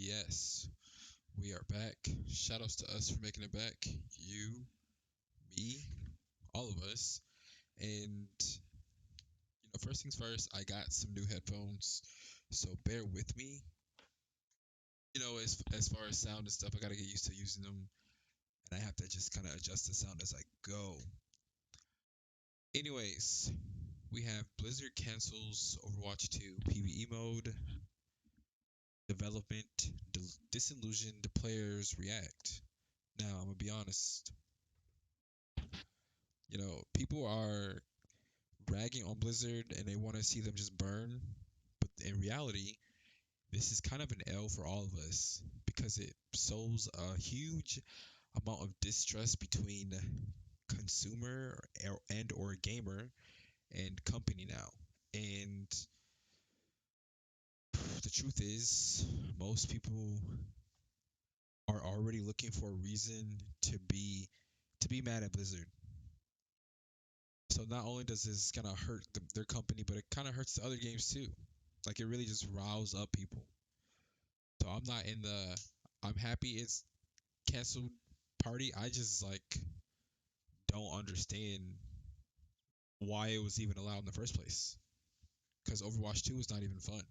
Yes, we are back. Shoutouts to us for making it back. You, me, all of us. And first things first, I got some new headphones, so bear with me. As far as sound and stuff, I gotta get used to using them, and I have to just kind of adjust the sound as I go. Anyways, we have Blizzard cancels Overwatch 2 PvE mode. Development disillusioned players react. Now, I'm gonna be honest. People are ragging on Blizzard and they want to see them just burn. But in reality, this is kind of an L for all of us because it sows a huge amount of distrust between consumer and or gamer and company now. And the truth is, most people are already looking for a reason to be mad at Blizzard. So not only does this kind of hurt their company, but it kind of hurts the other games too. Like it really just riles up people. So I'm not in the I'm happy it's canceled party. I just like don't understand why it was even allowed in the first place. Because Overwatch 2 is not even fun.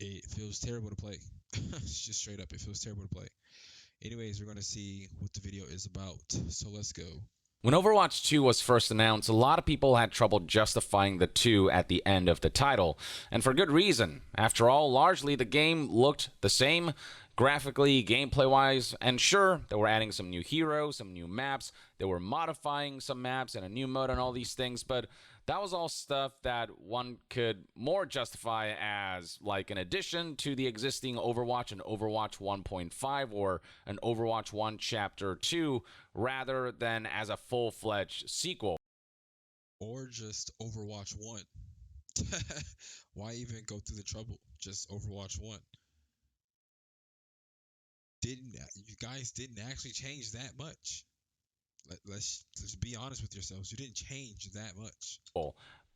It feels terrible to play. It's just straight up, it feels terrible to play. Anyways, we're gonna see what the video is about. So let's go. When Overwatch 2 was first announced, a lot of people had trouble justifying the 2 at the end of the title, and for good reason. After all, largely the game looked the same, graphically, gameplay-wise, and sure, they were adding some new heroes, some new maps, they were modifying some maps and a new mode and all these things, but that was all stuff that one could more justify as like an addition to the existing Overwatch and Overwatch 1.5 or an Overwatch 1 Chapter 2 rather than as a full-fledged sequel. Or just Overwatch 1. Why even go through the trouble? Just Overwatch 1. Didn't You guys didn't actually change that much. Let's be honest with yourselves. You didn't change that much.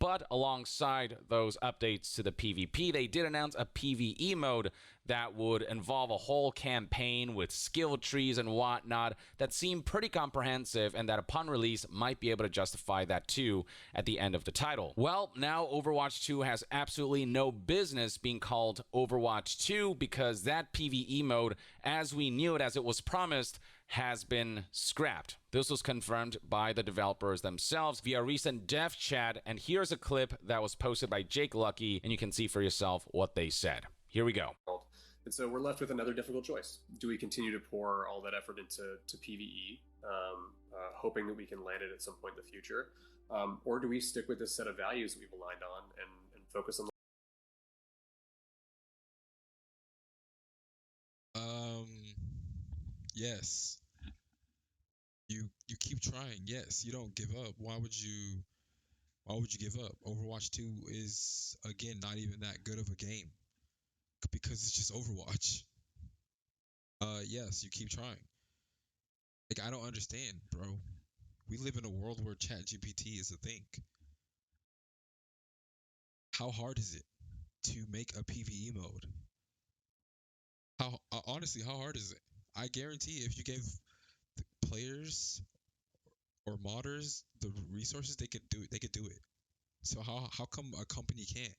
But alongside those updates to the PvP, they did announce a PvE mode that would involve a whole campaign with skill trees and whatnot that seemed pretty comprehensive and that upon release might be able to justify that too at the end of the title. Well, now Overwatch 2 has absolutely no business being called Overwatch 2 because that PvE mode, as we knew it, as it was promised, has been scrapped. This was confirmed by the developers themselves via recent dev chat, and here's a clip that was posted by Jake Lucky, and you can see for yourself what they said. Here we go. And so we're left with another difficult choice. Do we continue to pour all that effort into PvE, hoping that we can land it at some point in the future? Or do we stick with this set of values that we've aligned on and focus on Yes. You keep trying. Yes, you don't give up. Why would you give up? Overwatch 2 is again not even that good of a game because it's just Overwatch. Yes, you keep trying. Like I don't understand, bro. We live in a world where ChatGPT is a thing. How hard is it to make a PvE mode? Honestly, how hard is it? I guarantee if you gave the players or modders the resources, they could do it. So how come a company can't?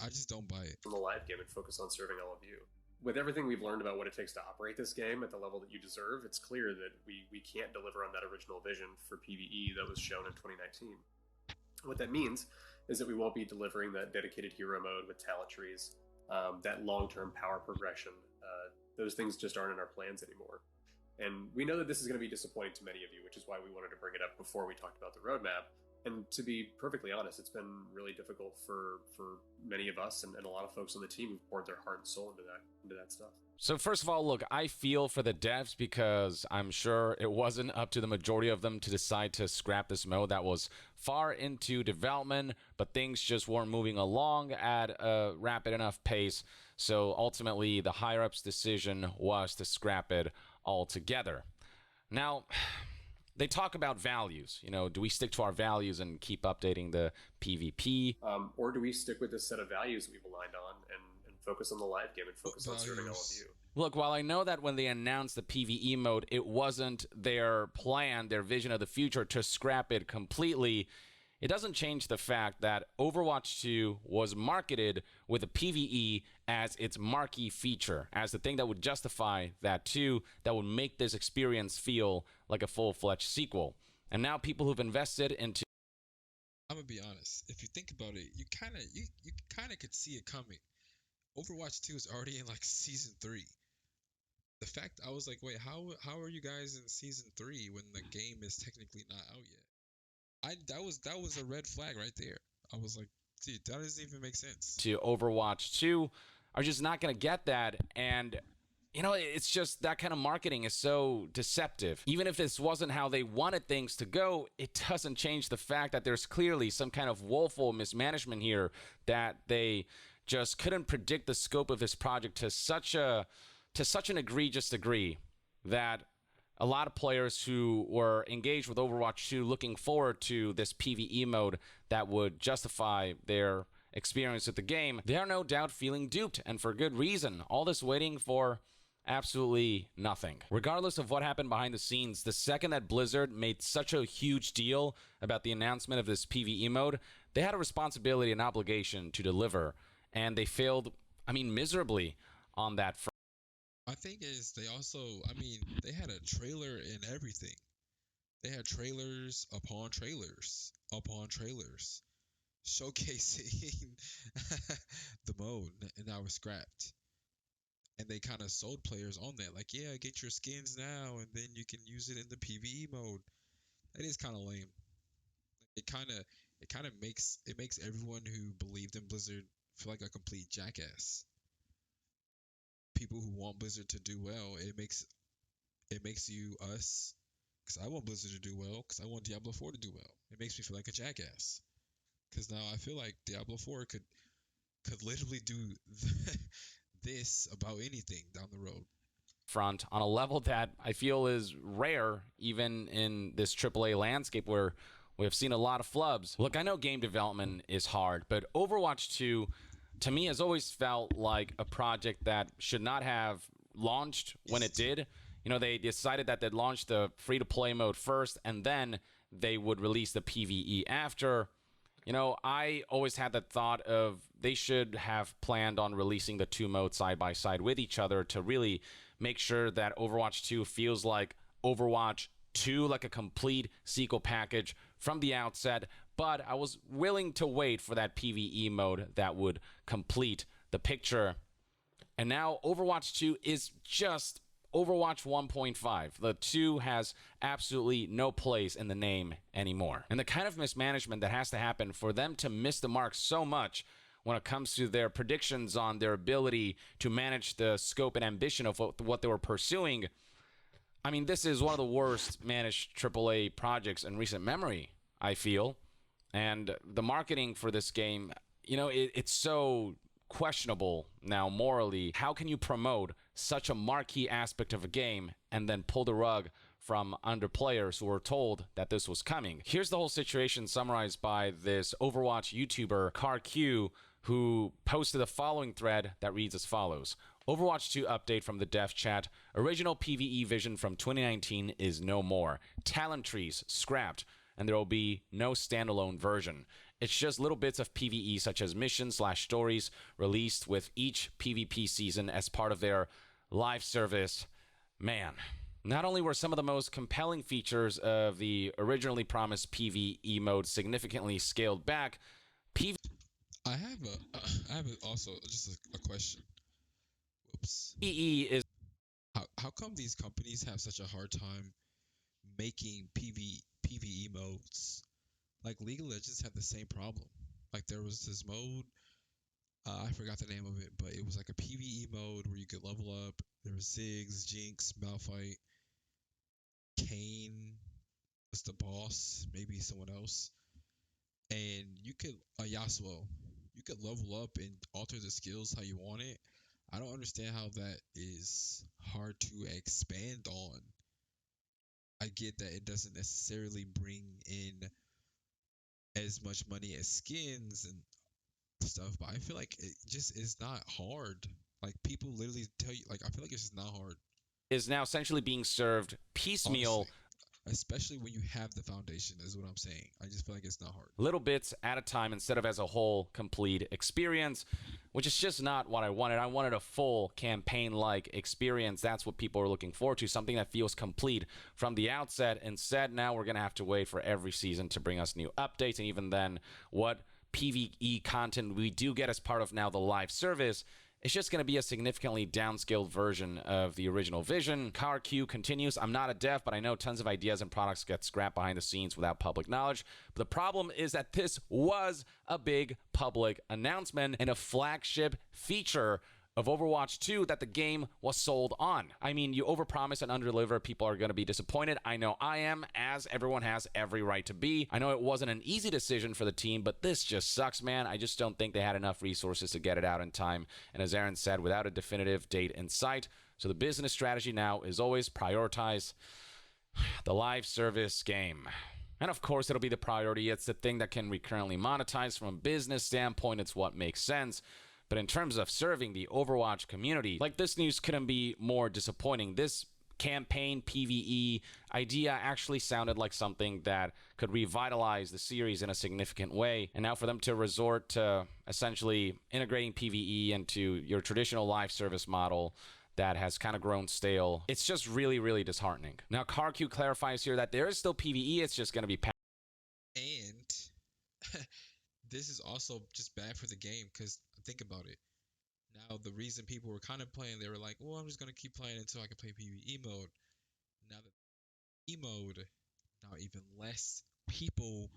I just don't buy it. the live game and focus on serving all of you? With everything we've learned about what it takes to operate this game at the level that you deserve, it's clear that we can't deliver on that original vision for PvE that was shown in 2019. What that means is that we won't be delivering that dedicated hero mode with talent trees, that long-term power progression. Those things just aren't in our plans anymore. And we know that this is going to be disappointing to many of you, which is why we wanted to bring it up before we talked about the roadmap. And to be perfectly honest, it's been really difficult for many of us and a lot of folks on the team who've poured their heart and soul into that stuff. So first of all, look, I feel for the devs because I'm sure it wasn't up to the majority of them to decide to scrap this mode that was far into development, but things just weren't moving along at a rapid enough pace. So ultimately, the higher-ups' decision was to scrap it altogether. Now, they talk about values. Do we stick to our values and keep updating the PvP? Or do we stick with this set of values that we've aligned on and focus on the live game and focus on serving all of you. Look, while I know that when they announced the PvE mode, it wasn't their plan, their vision of the future to scrap it completely, it doesn't change the fact that Overwatch 2 was marketed with a PvE as its marquee feature, as the thing that would justify that too, that would make this experience feel like a full-fledged sequel. And now people who've invested into... I'm gonna be honest. If you think about it, you kind of could see it coming. Overwatch 2 is already in like season 3. The fact I was like, wait, how are you guys in season 3 when the game is technically not out yet? That was a red flag right there. I was like, dude, that doesn't even make sense. To Overwatch 2 are just not going to get that. And, you know, it's just that kind of marketing is so deceptive. Even if this wasn't how they wanted things to go, it doesn't change the fact that there's clearly some kind of woeful mismanagement here, that they just couldn't predict the scope of this project to such an egregious degree that a lot of players who were engaged with Overwatch 2 looking forward to this PvE mode that would justify their experience with the game, they are no doubt feeling duped, and for good reason. All this waiting for absolutely nothing. Regardless of what happened behind the scenes, the second that Blizzard made such a huge deal about the announcement of this PvE mode, they had a responsibility and obligation to deliver, and they failed, miserably on that front. My thing is, they had a trailer and everything. They had trailers upon trailers upon trailers showcasing the mode, and that was scrapped. And they kind of sold players on that, like, yeah, get your skins now, and then you can use it in the PvE mode. That is kind of lame. It kind of makes everyone who believed in Blizzard feel like a complete jackass. People who want Blizzard to do well, it makes you us, because I want Blizzard to do well, because I want Diablo 4 to do well. It makes me feel like a jackass, because now I feel like Diablo 4 could literally do this about anything down the road. Front on a level that I feel is rare, even in this AAA landscape where we have seen a lot of flubs. Look, I know game development is hard, but Overwatch 2 to me has always felt like a project that should not have launched when it did. You know, they decided that they'd launch the free-to-play mode first, and then they would release the PvE after. You know, I always had the thought of they should have planned on releasing the two modes side by side with each other to really make sure that Overwatch 2 feels like Overwatch 2, like a complete sequel package from the outset. But I was willing to wait for that PvE mode that would complete the picture. And now Overwatch 2 is just Overwatch 1.5. The 2 has absolutely no place in the name anymore. And the kind of mismanagement that has to happen for them to miss the mark so much when it comes to their predictions on their ability to manage the scope and ambition of what they were pursuing. I mean, this is one of the worst managed AAA projects in recent memory, I feel. And the marketing for this game, you know, it's so questionable now morally. How can you promote such a marquee aspect of a game and then pull the rug from under players who were told that this was coming? Here's the whole situation summarized by this Overwatch YouTuber, CarQ, who posted the following thread that reads as follows. Overwatch 2 update from the dev chat. Original PvE vision from 2019 is no more. Talent trees scrapped, and there will be no standalone version. It's just little bits of PvE such as missions/stories released with each PvP season as part of their live service. Man, not only were some of the most compelling features of the originally promised PvE mode significantly scaled back, I have also just a question. Whoops. PvE is How come these companies have such a hard time making PvE modes? Like League of Legends had the same problem. Like there was this mode, I forgot the name of it, but it was like a PvE mode where you could level up. There was Ziggs, Jinx, Malphite, Kane was the boss, maybe someone else, and you could Yasuo. You could level up and alter the skills how you want it. I don't understand how that is hard to expand on. I get that it doesn't necessarily bring in as much money as skins and stuff, but I feel like it just is not hard. Like people literally tell you, like I feel like it's just not hard, Is now essentially being served piecemeal, honestly. Especially when you have the foundation, is what I'm saying. I just feel like it's not hard. little bits at a time instead of as a whole complete experience, which is just not what I wanted. I wanted a full campaign-like experience. That's what people are looking forward to, something that feels complete from the outset. Instead, now we're going to have to wait for every season to bring us new updates, and even then, what PvE content we do get as part of now the live service, it's just going to be a significantly downscaled version of the original vision. Car Q continues. I'm not a dev, but I know tons of ideas and products get scrapped behind the scenes without public knowledge. But the problem is that this was a big public announcement and a flagship feature of Overwatch 2 that the game was sold on. I mean, you overpromise and underdeliver, people are going to be disappointed. I know I am, as everyone has every right to be. I know it wasn't an easy decision for the team, but this just sucks, man. I just don't think they had enough resources to get it out in time. And as Aaron said, without a definitive date in sight. So the business strategy now is always prioritize the live service game. And of course, it'll be the priority. It's the thing that can recurrently monetize from a business standpoint. It's what makes sense. But in terms of serving the Overwatch community, like, this news couldn't be more disappointing. This campaign PvE idea actually sounded like something that could revitalize the series in a significant way. And now for them to resort to essentially integrating PvE into your traditional live service model that has kind of grown stale, it's just really, really disheartening. Now, CarQ clarifies here that there is still PvE, it's just going to be And this is also just bad for the game because think about it. Now, the reason people were kind of playing, they were like, well, I'm just going to keep playing until I can play PvE mode. Now that E mode, now even less people,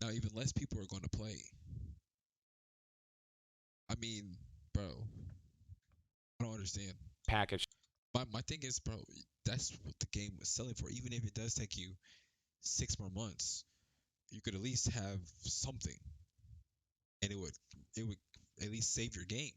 now even less people are going to play. I mean, bro, I don't understand. package. My thing is, bro, that's what the game was selling for. Even if it does take you 6 more months, you could at least have something, and it would at least save your game.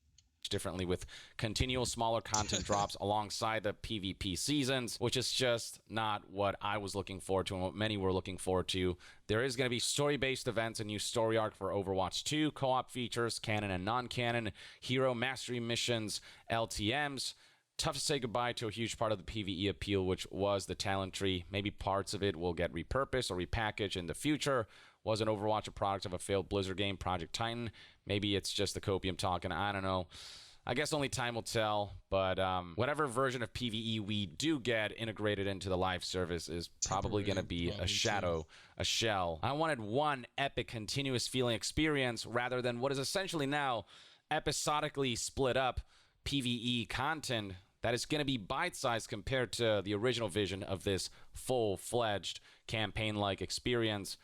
Differently with continual smaller content drops alongside the PvP seasons, which is just not what I was looking forward to and what many were looking forward to. There is going to be story-based events, a new story arc for Overwatch 2, co-op features, canon and non-canon, hero mastery missions, LTMs. Tough to say goodbye to a huge part of the PvE appeal, which was the talent tree. Maybe parts of it will get repurposed or repackaged in the future. Was an Overwatch a product of a failed Blizzard game, Project Titan? Maybe it's just the copium talking. I don't know. I guess only time will tell, but whatever version of PvE we do get integrated into the live service is probably going to be a shadow, a shell. I wanted one epic, continuous feeling experience rather than what is essentially now episodically split up PvE content that is going to be bite-sized compared to the original vision of this full-fledged campaign-like experience.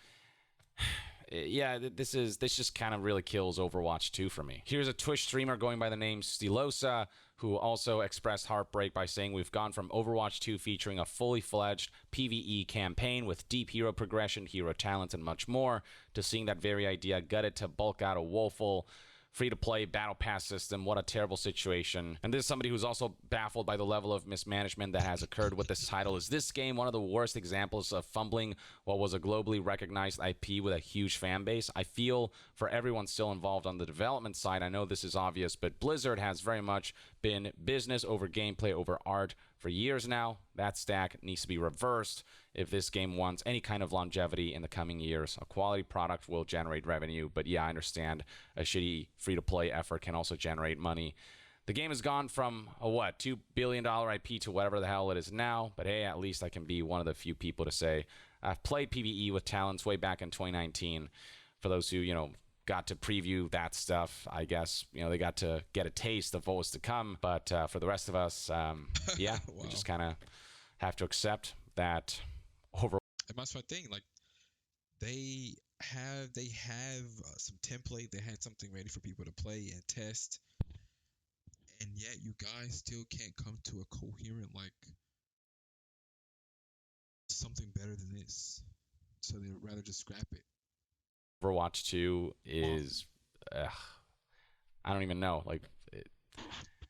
Yeah, this just kind of really kills Overwatch 2 for me. Here's a Twitch streamer going by the name Stilosa, who also expressed heartbreak by saying, we've gone from Overwatch 2 featuring a fully fledged PvE campaign with deep hero progression, hero talents, and much more, to seeing that very idea gutted to bulk out a woeful free-to-play battle pass system. What a terrible situation. And this is somebody who's also baffled by the level of mismanagement that has occurred with this title. Is this game one of the worst examples of fumbling what was a globally recognized IP with a huge fan base? I feel for everyone still involved on the development side. I know this is obvious, but Blizzard has very much been business over gameplay over art for years now. That stack needs to be reversed if this game wants any kind of longevity in the coming years. A quality product will generate revenue, but yeah, I understand a shitty free-to-play effort can also generate money. The game has gone from a $2 billion IP to whatever the hell it is now, but hey, at least I can be one of the few people to say I've played PvE with talents way back in 2019. For those who, got to preview that stuff, I guess, they got to get a taste of what was to come. But for the rest of us, yeah, Wow. we just kind of have to accept that over. And that's my thing. Like they have some template. They had something ready for people to play and test, and yet you guys still can't come to a coherent something better than this. So they'd rather just scrap it. Overwatch 2 is, I don't even know.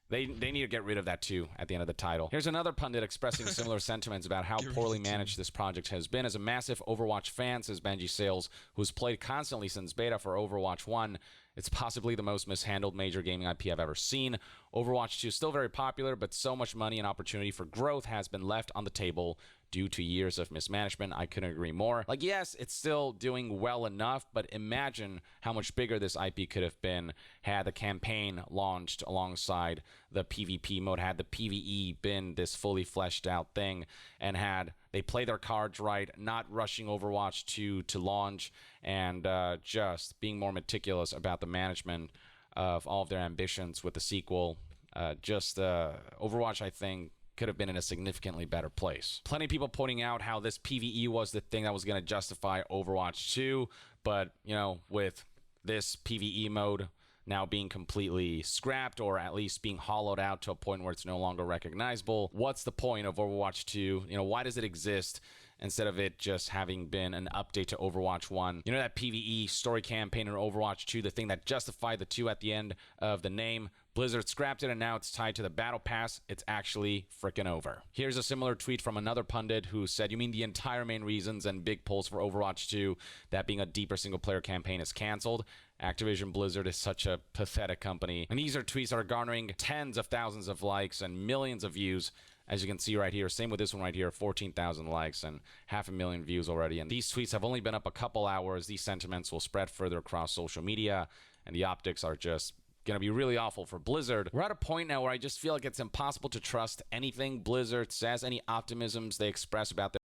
They need to get rid of that too at the end of the title. Here's another pundit expressing similar sentiments about how poorly managed this project has been. As a massive Overwatch fan, says Benji Sales, who's played constantly since beta for Overwatch 1, It's possibly the most mishandled major gaming IP I've ever seen. Overwatch 2 is still very popular, but so much money and opportunity for growth has been left on the table due to years of mismanagement. I couldn't agree more. Like, yes, it's still doing well enough, but imagine how much bigger this IP could have been had the campaign launched alongside the PvP mode, had the PvE been this fully fleshed out thing, and had they play their cards right, not rushing Overwatch 2 to launch, and just being more meticulous about the management of all of their ambitions with the sequel. Overwatch, I think, could have been in a significantly better place. Plenty of people pointing out how this PvE was the thing that was going to justify Overwatch 2, but, you know, with this PvE mode now being completely scrapped or at least being hollowed out to a point where it's no longer recognizable, what's the point of Overwatch 2? You know, why does it exist instead of it just having been an update to Overwatch 1? You know, that PvE story campaign in Overwatch 2, the thing that justified the 2 at the end of the name? Blizzard scrapped it and now it's tied to the Battle Pass. It's actually freaking over. Here's a similar tweet from another pundit who said, you mean the entire main reasons and big pulls for Overwatch 2, that being a deeper single player campaign, is canceled? Activision Blizzard is such a pathetic company. And these are tweets that are garnering tens of thousands of likes and millions of views. As you can see right here, same with this one right here, 14,000 likes and 500,000 views already. And these tweets have only been up a couple hours. These sentiments will spread further across social media, and the optics are just going to be really awful for Blizzard. We're at a point now where I just feel like it's impossible to trust anything Blizzard says, any optimisms they express about their.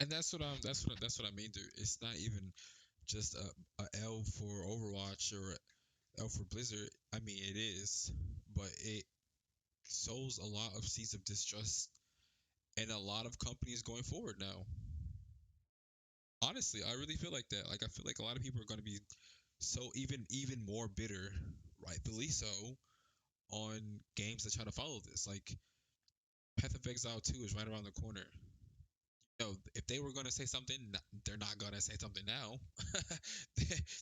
And that's what I mean, dude. It's not even just a L for Overwatch or L for Blizzard. I mean, it is, but it sows a lot of seeds of distrust in a lot of companies going forward now. Honestly, I really feel like that. Like, I feel like a lot of people are going to be so even more bitter, rightfully so, on games that try to follow this. Like, Path of Exile 2 is right around the corner. You know, if they were going to say something, they're not going to say something now.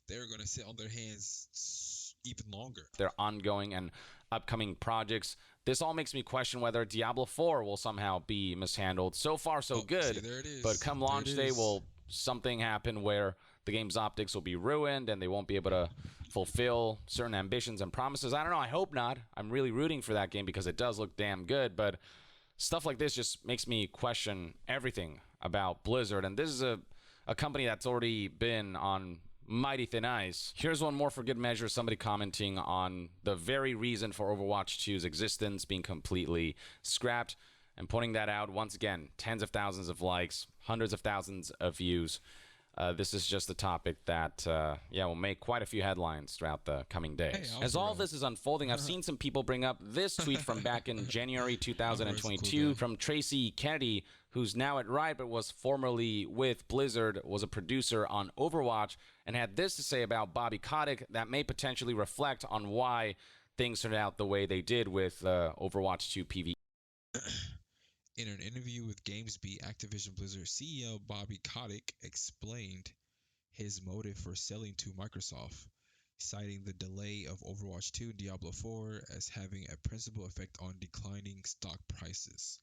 They're going to sit on their hands even longer. Their ongoing and upcoming projects. This all makes me question whether Diablo 4 will somehow be mishandled. So far, so good. See, there it is. But come launch day, will something happen where the game's optics will be ruined and they won't be able to fulfill certain ambitions and promises? I don't know. I hope not. I'm really rooting for that game because it does look damn good. But stuff like this just makes me question everything about Blizzard. And this is a company that's already been on mighty thin ice. Here's one more for good measure. Somebody commenting on the very reason for Overwatch 2's existence being completely scrapped and pointing that out. Once again, tens of thousands of likes, hundreds of thousands of views. This is just a topic that, will make quite a few headlines throughout the coming days. As all this is unfolding, I've seen some people bring up this tweet from back in January 2022 from Tracy Kennedy, who's now at Riot but was formerly with Blizzard, was a producer on Overwatch, and had this to say about Bobby Kotick that may potentially reflect on why things turned out the way they did with Overwatch 2 PvE. In an interview with GamesBeat, Activision Blizzard CEO Bobby Kotick explained his motive for selling to Microsoft, citing the delay of Overwatch 2 and Diablo 4 as having a principal effect on declining stock prices.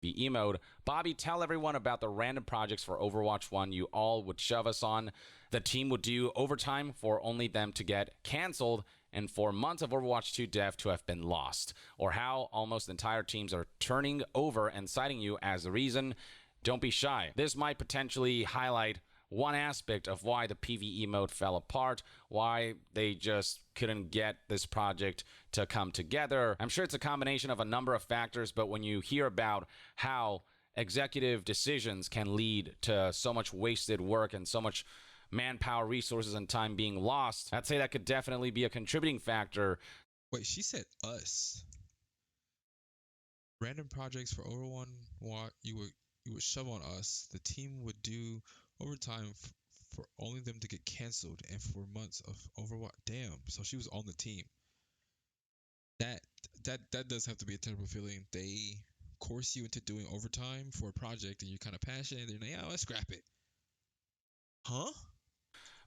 PvE mode. Bobby, tell everyone about the random projects for Overwatch 1 you all would shove us on. The team would do overtime for only them to get canceled, and for months of Overwatch 2 dev to have been lost, or how almost entire teams are turning over and citing you as the reason. Don't be shy. This might potentially highlight one aspect of why the PvE mode fell apart, why they just couldn't get this project to come together. I'm sure it's a combination of a number of factors, but when you hear about how executive decisions can lead to so much wasted work and so much manpower, resources, and time being lost, I'd say that could definitely be a contributing factor. Wait, she said us. Random projects for Overwatch, you would shove on us. The team would do overtime for only them to get canceled, and for months of Overwatch. Damn, so she was on the team. That does have to be a terrible feeling. They coerce you into doing overtime for a project, and you're kind of passionate. And they're like, "Yeah, let's scrap it." Huh?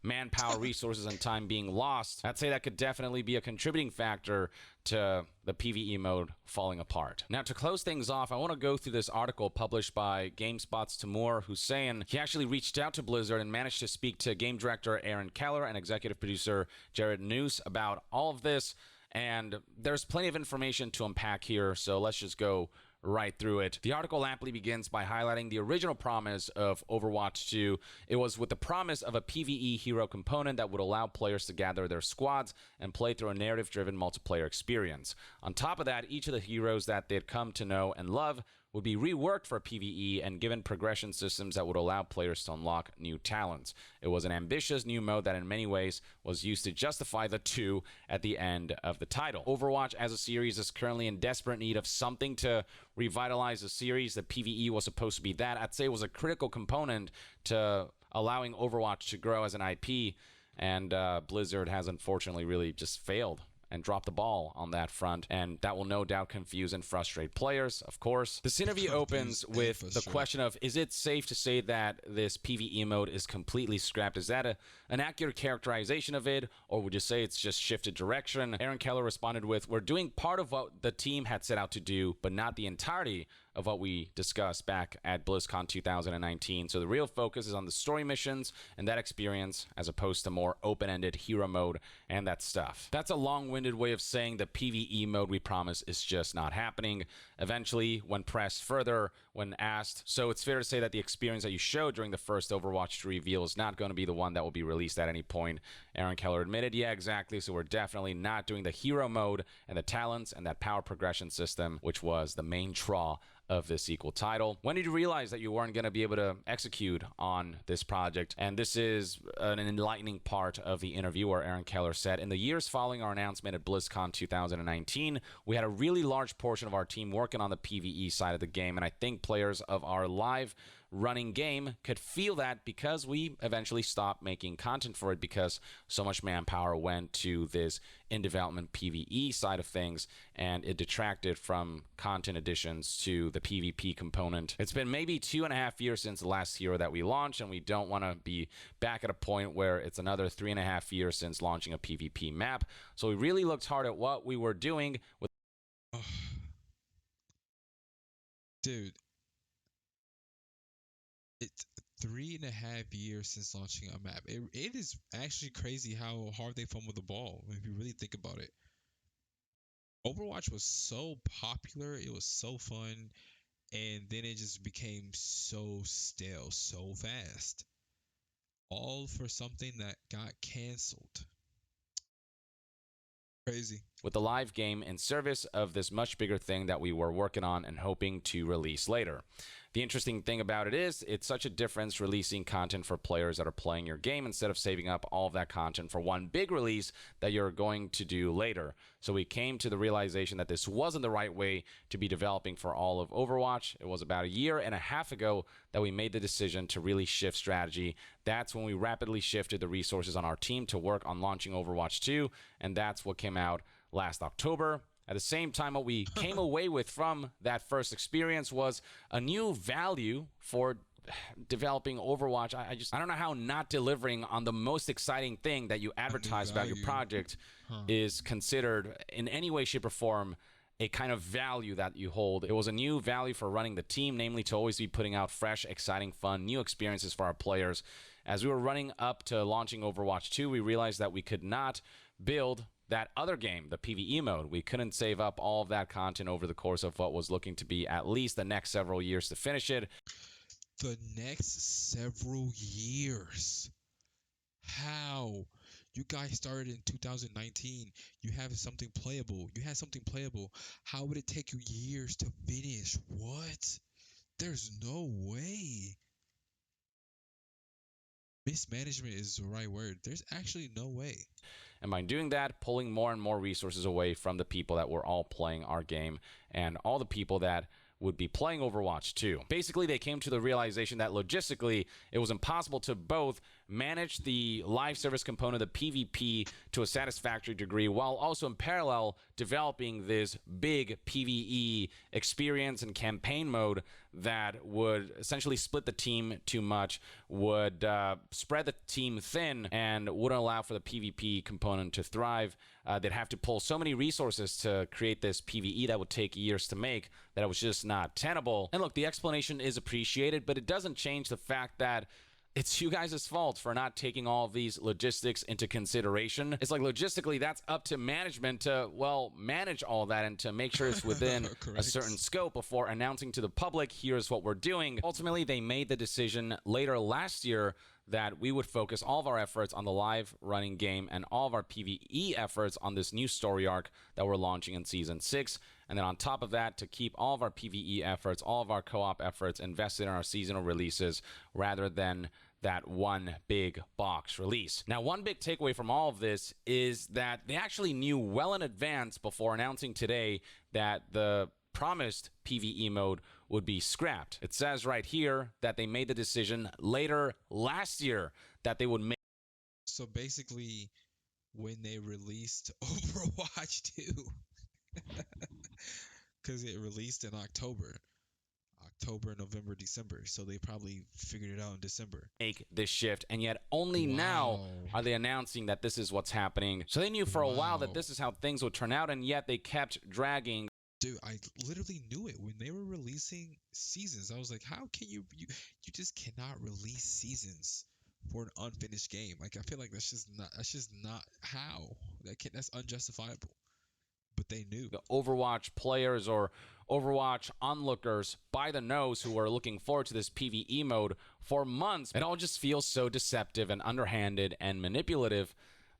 manpower, resources, and time being lost, I'd say that could definitely be a contributing factor to the PvE mode falling apart. Now, to close things off, I want to go through this article published by GameSpot's Timur Hussein. He actually reached out to Blizzard and managed to speak to game director Aaron Keller and executive producer Jared Noose about all of this, and there's plenty of information to unpack here, so let's just go right through it. The article aptly begins by highlighting the original promise of Overwatch 2. It was with the promise of a PvE hero component that would allow players to gather their squads and play through a narrative-driven multiplayer experience. On top of that, each of the heroes that they'd come to know and love would be reworked for PvE and given progression systems that would allow players to unlock new talents. It was an ambitious new mode that in many ways was used to justify the 2 at the end of the title. Overwatch as a series is currently in desperate need of something to revitalize the series. The PvE was supposed to be that. I'd say it was a critical component to allowing Overwatch to grow as an IP, and Blizzard has unfortunately really just failed and drop the ball on that front, and that will no doubt confuse and frustrate players, of course. This interview opens with the question of, is it safe to say that this PvE mode is completely scrapped? Is that an accurate characterization of it, or would you say it's just shifted direction? Aaron Keller responded with, we're doing part of what the team had set out to do, but not the entirety of what we discussed back at BlizzCon 2019. So the real focus is on the story missions and that experience as opposed to more open-ended hero mode and that stuff. That's a long-winded way of saying the PvE mode we promised is just not happening. Eventually, when pressed further, when asked, so it's fair to say that the experience that you showed during the first Overwatch 2 reveal is not going to be the one that will be released at any point. Aaron Keller admitted, yeah, exactly, so we're definitely not doing the hero mode and the talents and that power progression system, which was the main draw of this sequel title. When did you realize that you weren't going to be able to execute on this project? And this is an enlightening part of the interview where Aaron Keller said, in the years following our announcement at BlizzCon 2019, we had a really large portion of our team working on the PvE side of the game, and I think players of our live running game could feel that because we eventually stopped making content for it because so much manpower went to this in development PvE side of things, and it detracted from content additions to the PvP component. It's been maybe 2.5 years since the last hero that we launched, and we don't want to be back at a point where it's another 3.5 years since launching a PvP map. So we really looked hard at what we were doing with Dude, it's 3.5 years since launching a map. It is actually crazy how hard they fumble the ball if you really think about it. Overwatch was so popular, it was so fun, and then it just became so stale so fast. All for something that got canceled. Crazy. with the live game in service of this much bigger thing that we were working on and hoping to release later. The interesting thing about it is it's such a difference releasing content for players that are playing your game instead of saving up all of that content for one big release that you're going to do later. So we came to the realization that this wasn't the right way to be developing for all of Overwatch. It was about 1.5 years ago that we made the decision to really shift strategy. That's when we rapidly shifted the resources on our team to work on launching Overwatch 2, and that's what came out last October. At the same time, what we came away with from that first experience was a new value for developing Overwatch. I don't know how not delivering on the most exciting thing that you advertise about your project is considered in any way, shape, or form a kind of value that you hold. It was a new value for running the team, namely to always be putting out fresh, exciting, fun, new experiences for our players. As we were running up to launching Overwatch 2, we realized that we could not build that other game, the PvE mode. We couldn't save up all of that content over the course of what was looking to be at least the next several years to finish it. The next several years? How? You guys started in 2019. You have something playable. You had something playable. How would it take you years to finish? What? There's no way. Mismanagement is the right word. There's actually no way. And by doing that, pulling more and more resources away from the people that were all playing our game and all the people that would be playing Overwatch 2. Basically, they came to the realization that logistically, it was impossible to both manage the live service component of the PvP to a satisfactory degree, while also in parallel developing this big PvE experience and campaign mode that would essentially split the team too much, would spread the team thin, and wouldn't allow for the PvP component to thrive. They'd have to pull so many resources to create this PvE that would take years to make that it was just not tenable. And look, the explanation is appreciated, but it doesn't change the fact that it's you guys' fault for not taking all of these logistics into consideration. It's like logistically, that's up to management to, well, manage all that and to make sure it's within a certain scope before announcing to the public, here's what we're doing. Ultimately, they made the decision later last year that we would focus all of our efforts on the live running game and all of our PvE efforts on this new story arc that we're launching in Season 6. And then on top of that, to keep all of our PvE efforts, all of our co-op efforts invested in our seasonal releases rather than that one big box release. Now, one big takeaway from all of this is that they actually knew well in advance before announcing today that the promised PvE mode would be scrapped. It says right here that they made the decision later last year that they would make. So basically, when they released Overwatch 2, because it released in October, November, December. So they probably figured it out in December. Make this shift, and yet only now are they announcing that this is what's happening. So they knew for a while that this is how things would turn out, and yet they kept dragging. Dude, I literally knew it when they were releasing seasons. I was like, how can you just cannot release seasons for an unfinished game? Like, I feel like that's just not how. That's unjustifiable. But they knew. The Overwatch players or Overwatch onlookers by the nose who are looking forward to this PvE mode for months. It all just feels so deceptive and underhanded and manipulative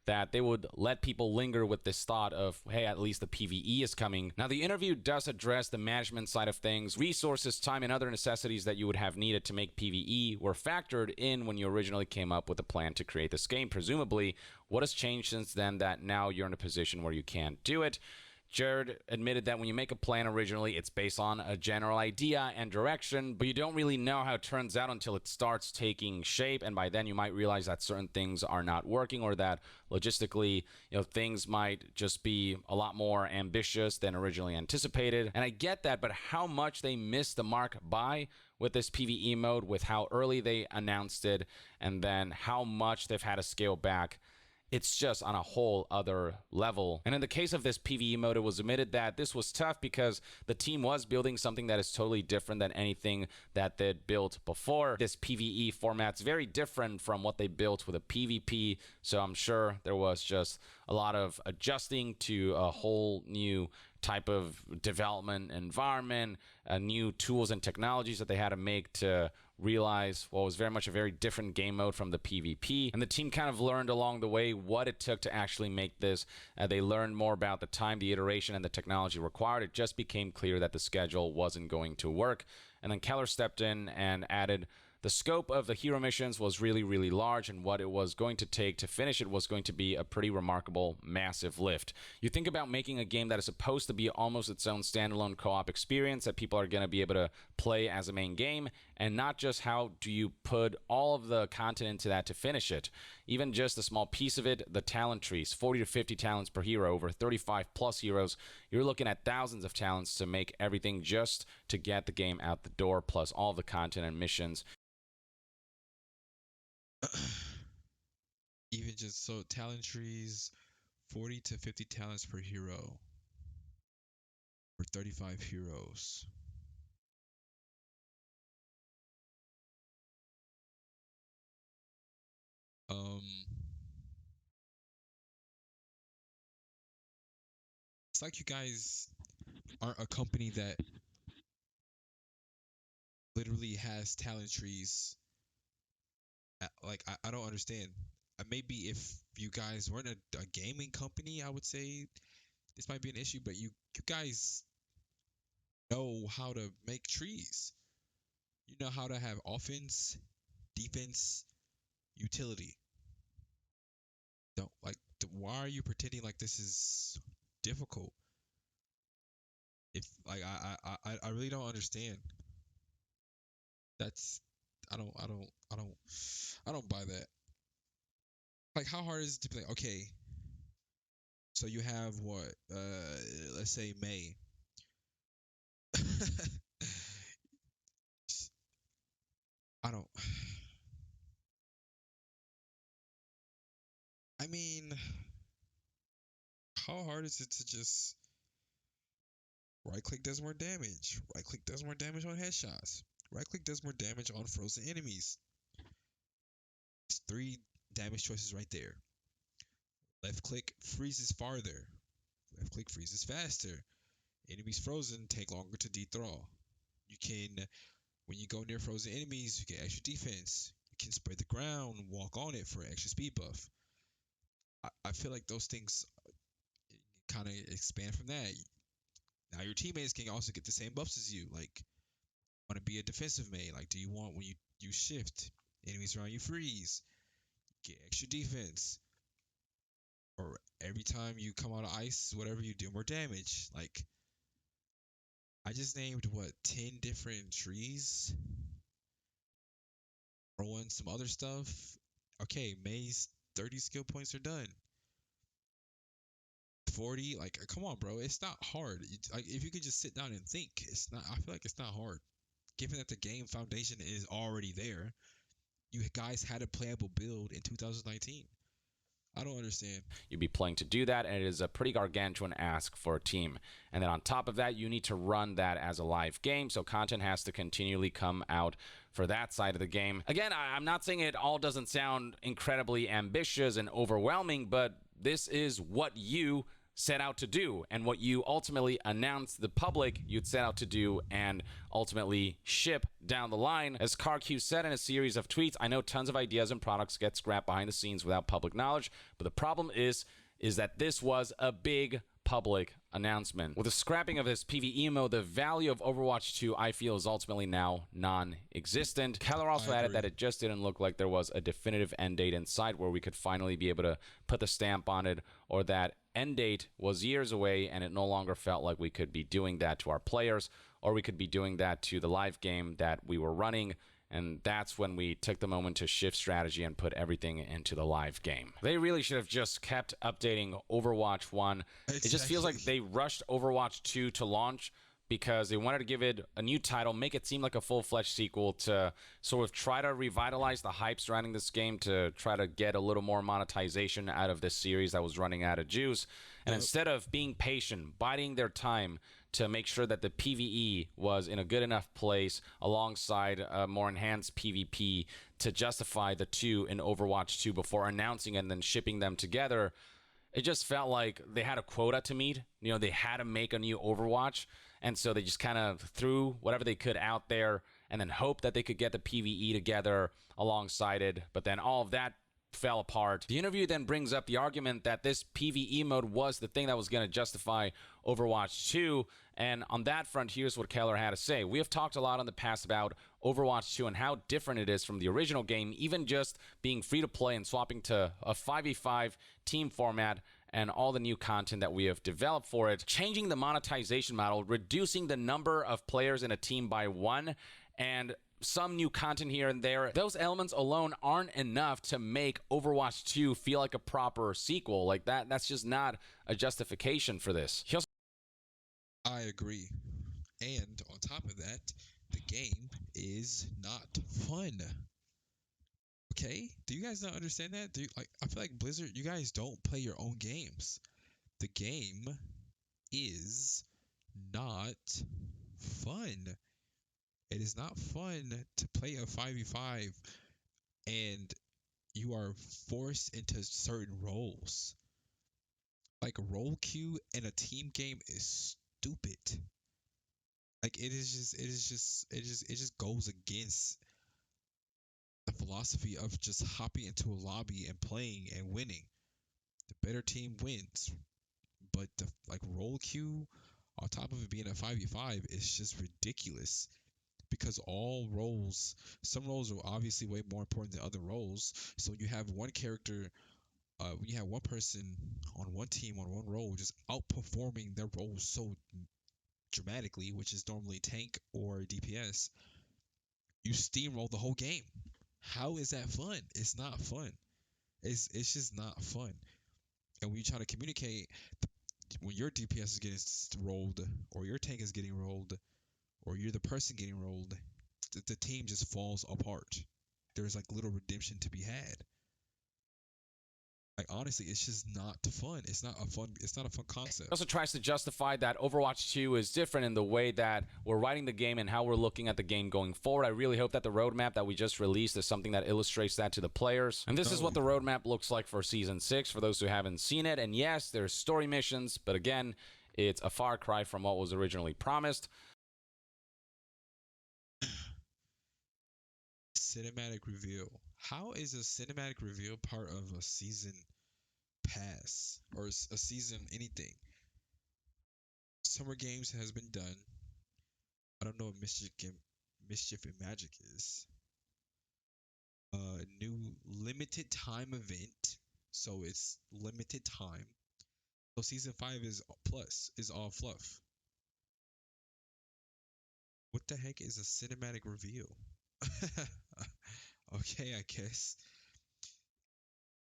that they would let people linger with this thought of, hey, at least the PvE is coming. Now, the interview does address the management side of things. Resources, time, and other necessities that you would have needed to make PvE were factored in when you originally came up with a plan to create this game. Presumably, what has changed since then that now you're in a position where you can't do it? Jared admitted that when you make a plan originally, it's based on a general idea and direction, but you don't really know how it turns out until it starts taking shape, and by then you might realize that certain things are not working, or that logistically, things might just be a lot more ambitious than originally anticipated. And I get that, but how much they missed the mark by with this PvE mode, with how early they announced it, and then how much they've had to scale back, it's just on a whole other level. And in the case of this PvE mode, it was admitted that this was tough because the team was building something that is totally different than anything that they'd built before. This PvE format's very different from what they built with a PvP, so I'm sure there was just a lot of adjusting to a whole new type of development environment, new tools and technologies that they had to make to realize what was very much a very different game mode from the PvP. And the team kind of learned along the way what it took to actually make this. They learned more about the time, the iteration, and the technology required. It just became clear that the schedule wasn't going to work. And then Keller stepped in and added, the scope of the hero missions was really, really large, and what it was going to take to finish it was going to be a pretty remarkable, massive lift. You think about making a game that is supposed to be almost its own standalone co-op experience that people are going to be able to play as a main game, and not just how do you put all of the content into that to finish it. Even just a small piece of it, the talent trees, 40 to 50 talents per hero, over 35 plus heroes. You're looking at thousands of talents to make everything just to get the game out the door, plus all the content and missions. Even just so, talent trees, 40 to 50 talents per hero, or 35 heroes. It's like you guys aren't a company that literally has talent trees. Like, I don't understand. Maybe if you guys weren't a gaming company, I would say this might be an issue, but you guys know how to make trees. You know how to have offense, defense, utility. Don't like. Why are you pretending like this is difficult? If like I really don't understand. That's I don't buy that. Like how hard is it to be like, okay, so you have what? Let's say May. I don't. I mean, how hard is it to just right click does more damage? Right click does more damage on headshots. Right click does more damage on frozen enemies. It's three damage choices right there. Left click freezes farther. Left click freezes faster. Enemies frozen take longer to dethrall. You can, when you go near frozen enemies, you get extra defense. You can spread the ground, walk on it for extra speed buff. I feel like those things kind of expand from that. Now your teammates can also get the same buffs as you. Like, want to be a defensive main? Like, do you want when you shift, enemies around you freeze, get extra defense, or every time you come out of ice, whatever you do more damage? Like, I just named what 10 different trees, throwing some other stuff. Okay, May's 30 skill points are done. 40, like, come on, bro. It's not hard. Like, if you could just sit down and think, it's not. I feel like it's not hard. Given that the game foundation is already there, you guys had a playable build in 2019. I don't understand. You'd be playing to do that, and it is a pretty gargantuan ask for a team. And then on top of that, you need to run that as a live game, so content has to continually come out for that side of the game. Again, I'm not saying it all doesn't sound incredibly ambitious and overwhelming, but this is what you set out to do and what you ultimately announced the public you'd set out to do and ultimately ship down the line. As CarQ said in a series of tweets, I know tons of ideas and products get scrapped behind the scenes without public knowledge, but the problem is that this was a big public announcement. With the scrapping of this PvE mode, the value of Overwatch 2, I feel, is ultimately now non-existent. Keller also added that it just didn't look like there was a definitive end date in sight where we could finally be able to put the stamp on it, or that end date was years away and it no longer felt like we could be doing that to our players, or we could be doing that to the live game that we were running. And that's when we took the moment to shift strategy and put everything into the live game. They really should have just kept updating Overwatch 1. Exactly. It just feels like they rushed Overwatch 2 to launch because they wanted to give it a new title, make it seem like a full-fledged sequel to sort of try to revitalize the hype surrounding this game, to try to get a little more monetization out of this series that was running out of juice. And instead of being patient, biding their time to make sure that the PvE was in a good enough place alongside a more enhanced PvP to justify the two in Overwatch 2 before announcing and then shipping them together, it just felt like they had a quota to meet. You know, they had to make a new Overwatch. And so they just kind of threw whatever they could out there and then hoped that they could get the PvE together alongside it. But then all of that fell apart. The interview then brings up the argument that this PvE mode was the thing that was going to justify Overwatch 2. And on that front, here's what Keller had to say. We have talked a lot in the past about Overwatch 2 and how different it is from the original game, even just being free to play and swapping to a 5v5 team format and all the new content that we have developed for it, changing the monetization model, reducing the number of players in a team by 1, and some new content here and there. Those elements alone aren't enough to make Overwatch 2 feel like a proper sequel. Like that's just not a justification for this. I agree. And on top of that, the game is not fun. Okay? Do you guys not understand that? I feel like Blizzard, you guys don't play your own games. The game is not fun. It is not fun to play a 5v5 and you are forced into certain roles. Like role queue in a team game is stupid. Like it just goes against the philosophy of just hopping into a lobby and playing and winning. The better team wins. But the like role queue on top of it being a 5v5 is just ridiculous. Because some roles are obviously way more important than other roles. So when you have one character, when you have one person on one team on one role just outperforming their role so dramatically, which is normally tank or DPS, you steamroll the whole game. How is that fun? It's not fun. It's just not fun. And when you try to communicate, when your DPS is getting rolled, or your tank is getting rolled, or you're the person getting rolled, the team just falls apart. There's like little redemption to be had. Like honestly, it's just not fun. It's not a fun. It's not a fun It concept. also tries to justify that Overwatch 2 is different in the way that we're writing the game and how we're looking at the game going forward. I really hope that the roadmap that we just released is something that illustrates that to the players. And this is what the roadmap looks like for Season 6, for those who haven't seen it. And yes, there's story missions, but again, it's a far cry from what was originally promised. Cinematic reveal. How is a cinematic reveal part of a season pass or a season anything? Summer Games has been done. I don't know what Mischief and Magic is. New limited time event, so it's limited time. So season 5 is all fluff. What the heck is a cinematic reveal? Okay, I guess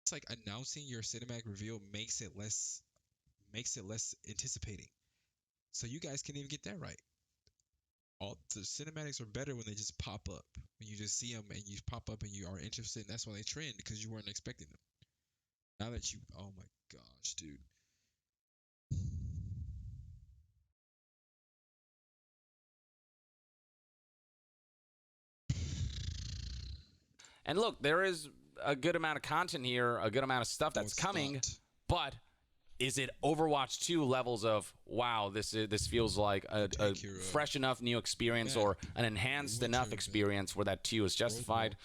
it's like announcing your cinematic reveal makes it less anticipating. So you guys can't even get that right. All the cinematics are better when they just pop up. When you just see them and you pop up and you are interested, and that's when they trend because you weren't expecting them. Now that you, oh my gosh, dude. And look, there is a good amount of content here, a good amount of stuff No, that's it's coming, not. but is it Overwatch 2 levels of wow, this feels like a fresh enough new experience or an enhanced enough experience where that 2 is justified?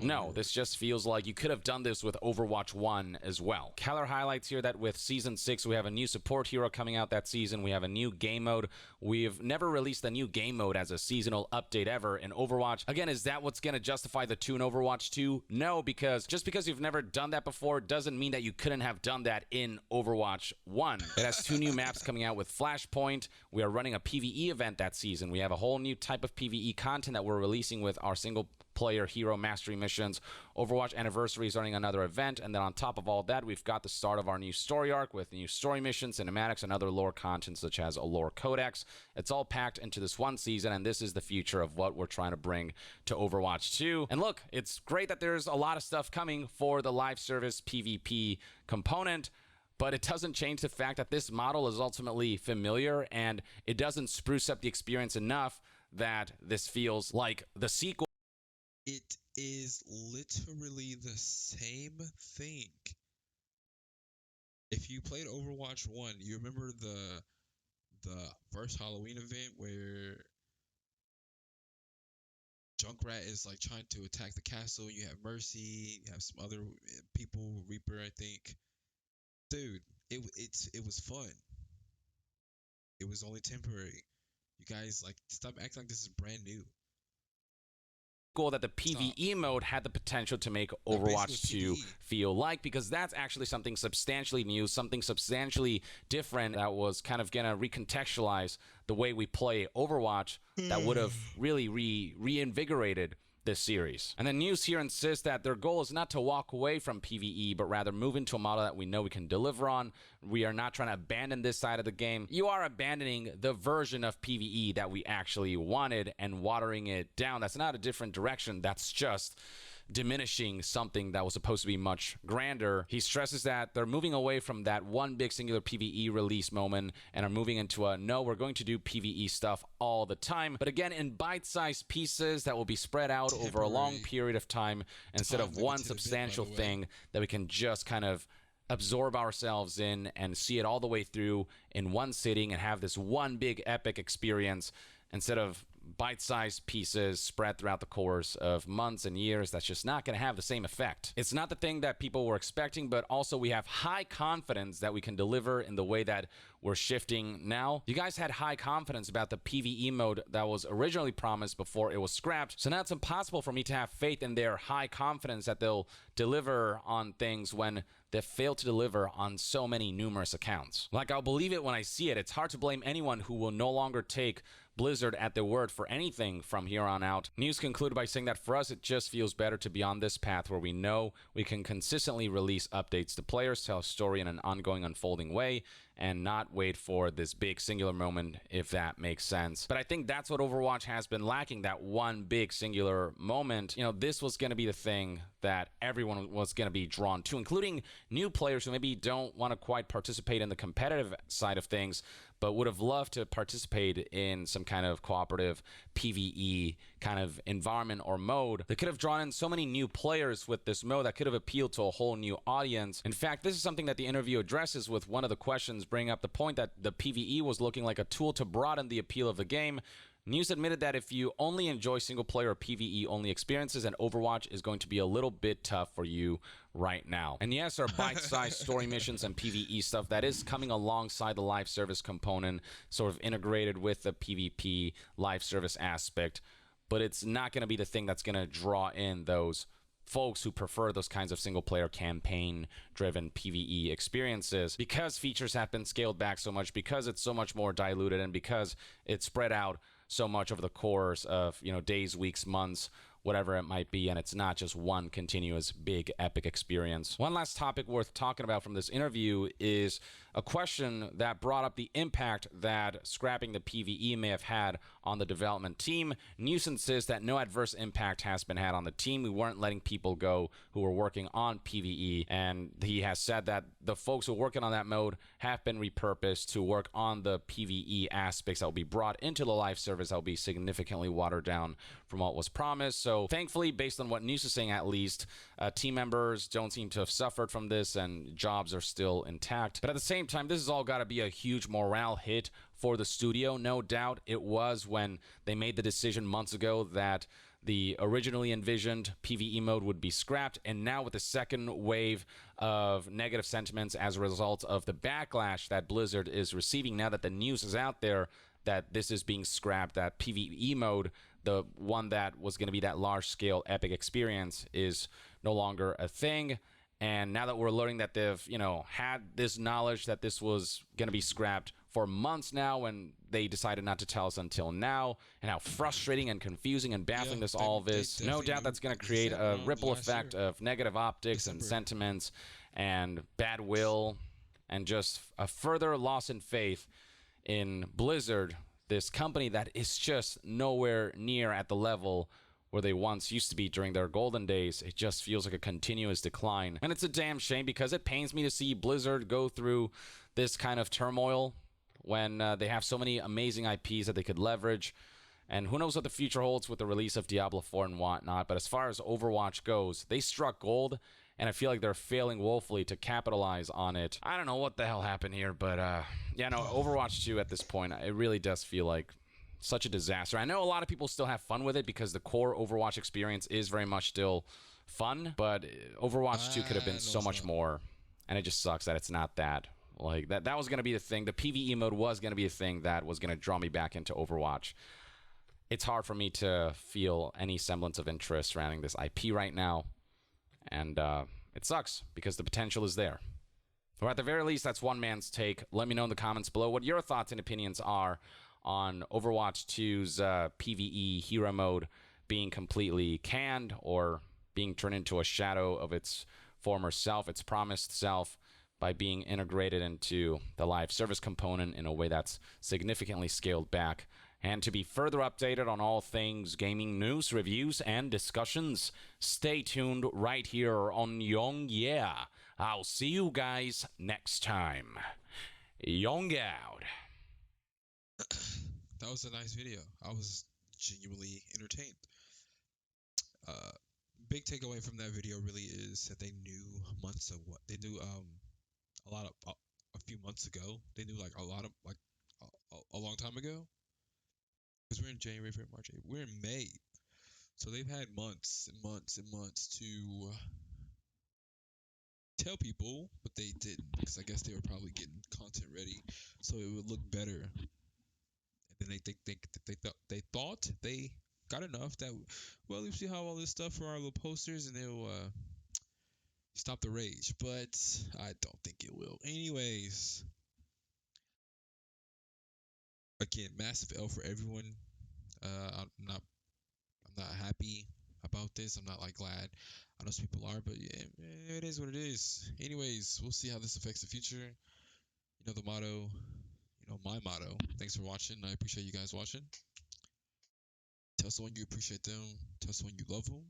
No, this just feels like you could have done this with Overwatch 1 as well. Keller highlights here that with Season 6, we have a new support hero coming out that season. We have a new game mode. We've never released a new game mode as a seasonal update ever in Overwatch. Again, is that what's going to justify the 2 in Overwatch 2? No, because just because you've never done that before doesn't mean that you couldn't have done that in Overwatch 1. It has 2 new maps coming out with Flashpoint. We are running a PvE event that season. We have a whole new type of PvE content that we're releasing with our single player hero mastery missions. Overwatch Anniversary is running another event, and then on top of all that, we've got the start of our new story arc with new story missions, cinematics, and other lore content such as a lore codex. It's all packed into this one season, and this is the future of what we're trying to bring to Overwatch 2. And look, it's great that there's a lot of stuff coming for the live service PvP component, but it doesn't change the fact that this model is ultimately familiar, and it doesn't spruce up the experience enough that this feels like the sequel. It is literally the same thing. If you played Overwatch 1, you remember the first Halloween event where Junkrat is like trying to attack the castle. You have Mercy, you have some other people, Reaper, I think. Dude, it was fun. It was only temporary. You guys like stop acting like this is brand new. That the PvE mode had the potential to make Overwatch 2 feel like, because that's actually something substantially new, something substantially different that was kind of gonna recontextualize the way we play Overwatch, that would have really reinvigorated this series. And the news here insists that their goal is not to walk away from PvE, but rather move into a model that we know we can deliver on. We are not trying to abandon this side of the game. You are abandoning the version of PvE that we actually wanted and watering it down. That's not a different direction. That's just diminishing something that was supposed to be much grander. He stresses that they're moving away from that one big singular PvE release moment and are moving into a, no, we're going to do PvE stuff all the time, but again, in bite-sized pieces that will be spread out over a long period of time instead of one substantial thing that we can just kind of absorb ourselves in and see it all the way through in one sitting and have this one big epic experience instead of bite-sized pieces spread throughout the course of months and years. That's just not going to have the same effect. It's not the thing that people were expecting, but also we have high confidence that we can deliver in the way that we're shifting now. You guys had high confidence about the PvE mode that was originally promised before it was scrapped, so now it's impossible for me to have faith in their high confidence that they'll deliver on things when they failed to deliver on so many numerous accounts. Like, I'll believe it when I see it. It's hard to blame anyone who will no longer take Blizzard at their word for anything from here on out. News concluded by saying that for us, it just feels better to be on this path where we know we can consistently release updates to players, tell a story in an ongoing, unfolding way, and not wait for this big singular moment, if that makes sense. But I think that's what Overwatch has been lacking, that one big singular moment. You know, this was going to be the thing that everyone was going to be drawn to, including new players who maybe don't want to quite participate in the competitive side of things, but would have loved to participate in some kind of cooperative PvE kind of environment or mode. They could have drawn in so many new players with this mode that could have appealed to a whole new audience. In fact, this is something that the interview addresses with one of the questions, bringing up the point that the PvE was looking like a tool to broaden the appeal of the game. News admitted that if you only enjoy single-player or PvE-only experiences, then Overwatch is going to be a little bit tough for you right now. And yes, there are bite-sized story missions and PvE stuff that is coming alongside the live service component, sort of integrated with the PvP live service aspect, but it's not going to be the thing that's going to draw in those folks who prefer those kinds of single-player campaign-driven PvE experiences, because features have been scaled back so much, because it's so much more diluted, and because it's spread out so much over the course of, you know, days, weeks, months, whatever it might be, and it's not just one continuous big epic experience. One last topic worth talking about from this interview is a question that brought up the impact that scrapping the PvE may have had on the development team. News insists that no adverse impact has been had on the team. We weren't letting people go who were working on PvE, and he has said that the folks who are working on that mode have been repurposed to work on the PvE aspects that will be brought into the live service that will be significantly watered down from what was promised. So thankfully, based on what News is saying at least, team members don't seem to have suffered from this and jobs are still intact. But at the same time, this has all got to be a huge morale hit for the studio. No doubt it was when they made the decision months ago that the originally envisioned PvE mode would be scrapped, and now with the second wave of negative sentiments as a result of the backlash that Blizzard is receiving, now that the news is out there that this is being scrapped, that PvE mode, the one that was going to be that large-scale epic experience, is no longer a thing. And now that we're learning that they've, you know, had this knowledge that this was going to be scrapped for months now, and they decided not to tell us until now, and how frustrating and confusing and baffling this all is. No doubt that's going to create a ripple effect of negative optics and sentiments and bad will, and just a further loss in faith in Blizzard, this company that is just nowhere near at the level where they once used to be during their golden days. It just feels like a continuous decline. And it's a damn shame, because it pains me to see Blizzard go through this kind of turmoil when they have so many amazing IPs that they could leverage. And who knows what the future holds with the release of Diablo 4 and whatnot. But as far as Overwatch goes, they struck gold, and I feel like they're failing woefully to capitalize on it. I don't know what the hell happened here, but yeah, no, Overwatch 2 at this point, it really does feel like such a disaster. I know a lot of people still have fun with it because the core Overwatch experience is very much still fun, but Overwatch 2 could have been so much more, and it just sucks that it's not that. Like, that was going to be the thing. The PvE mode was going to be a thing that was going to draw me back into Overwatch. It's hard for me to feel any semblance of interest surrounding this IP right now, and it sucks because the potential is there. Or at the very least, that's one man's take. Let me know in the comments below what your thoughts and opinions are on Overwatch 2's PvE hero mode being completely canned or being turned into a shadow of its former self, its promised self, by being integrated into the live service component in a way that's significantly scaled back. And to be further updated on all things gaming news, reviews, and discussions, stay tuned right here on Young Yeah. I'll see you guys next time. Young out. That was a nice video. I was genuinely entertained. Big takeaway from that video really is that they knew months of what they knew. A lot of a few months ago. They knew like a lot of like a long time ago. Because we're in January, February, March, April. We're in May, so they've had months and months and months to tell people, but they didn't. Because I guess they were probably getting content ready, so it would look better. And then they thought they got enough that, well, we see how all this stuff for our little posters, and they'll stop the rage. But I don't think it will. Anyways. Again, massive L for everyone. I'm not happy about this. I'm not like glad. I know some people are, but yeah, it is what it is. Anyways, we'll see how this affects the future. You know the motto. You know my motto. Thanks for watching. I appreciate you guys watching. Tell someone you appreciate them. Tell someone you love them.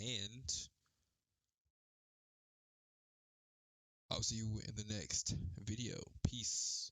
And I'll see you in the next video. Peace.